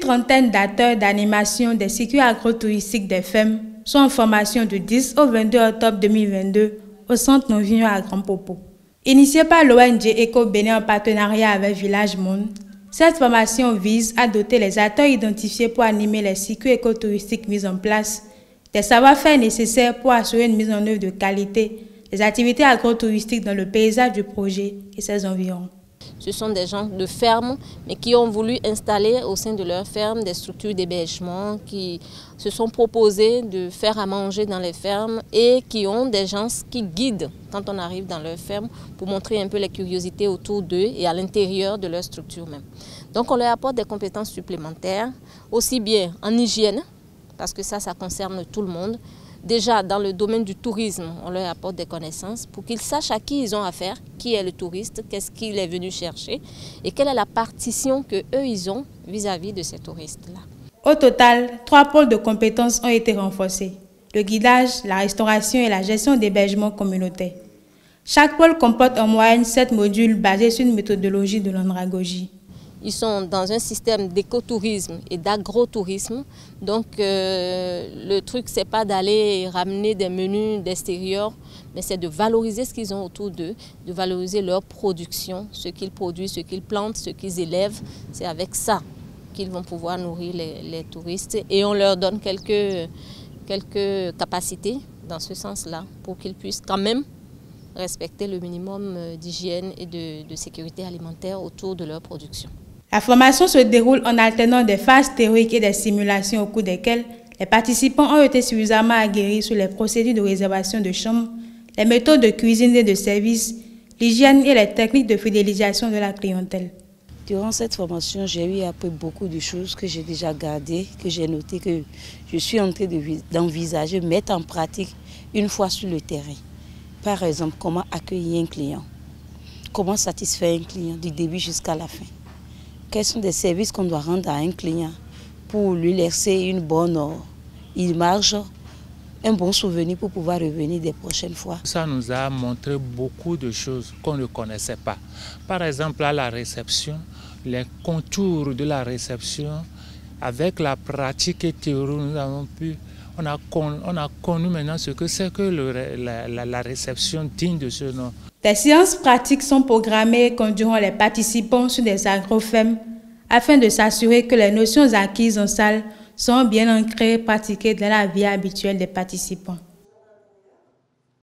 trentaine d'acteurs d'animation des circuits agrotouristiques des fermes sont en formation du 10 au 22 octobre 2022 au centre Novignon à Grand Popo. Initiée par l'ONG Eco Bénin en partenariat avec Village Monde, cette formation vise à doter les acteurs identifiés pour animer les circuits écotouristiques mis en place des savoir-faire nécessaires pour assurer une mise en œuvre de qualité des activités agrotouristiques dans le paysage du projet et ses environs. Ce sont des gens de ferme, mais qui ont voulu installer au sein de leur ferme des structures d'hébergement, qui se sont proposés de faire à manger dans les fermes et qui ont des gens qui guident quand on arrive dans leur ferme pour montrer un peu les curiosités autour d'eux et à l'intérieur de leur structure même. Donc on leur apporte des compétences supplémentaires, aussi bien en hygiène, parce que ça concerne tout le monde. Déjà, dans le domaine du tourisme, on leur apporte des connaissances pour qu'ils sachent à qui ils ont affaire, qui est le touriste, qu'est-ce qu'il est venu chercher et quelle est la partition qu'eux, ils ont vis-à-vis de ces touristes-là. Au total, 3 pôles de compétences ont été renforcés. Le guidage, la restauration et la gestion d'hébergements communautaires. Chaque pôle comporte en moyenne 7 modules basés sur une méthodologie de l'andragogie. Ils sont dans un système d'écotourisme et d'agrotourisme. Donc le truc, c'est pas d'aller ramener des menus d'extérieur, mais c'est de valoriser ce qu'ils ont autour d'eux, de valoriser leur production, ce qu'ils produisent, ce qu'ils plantent, ce qu'ils élèvent. C'est avec ça qu'ils vont pouvoir nourrir les touristes. Et on leur donne quelques capacités dans ce sens-là pour qu'ils puissent quand même respecter le minimum d'hygiène et de sécurité alimentaire autour de leur production. La formation se déroule en alternant des phases théoriques et des simulations au cours desquelles les participants ont été suffisamment aguerris sur les procédures de réservation de chambres, les méthodes de cuisine et de service, l'hygiène et les techniques de fidélisation de la clientèle. Durant cette formation, j'ai eu appris beaucoup de choses que j'ai déjà gardées, que j'ai notées, que je suis en train d'envisager, mettre en pratique une fois sur le terrain. Par exemple, comment accueillir un client, comment satisfaire un client du début jusqu'à la fin. Quels sont les services qu'on doit rendre à un client pour lui laisser une bonne image, un bon souvenir pour pouvoir revenir des prochaines fois. Ça nous a montré beaucoup de choses qu'on ne connaissait pas. Par exemple, à la réception, les contours de la réception, avec la pratique et théorie, nous avons pu, on a connu maintenant ce que c'est que la réception digne de ce nom. Des séances pratiques sont programmées et conduiront les participants sur des agrofermes afin de s'assurer que les notions acquises en salle sont bien ancrées et pratiquées dans la vie habituelle des participants.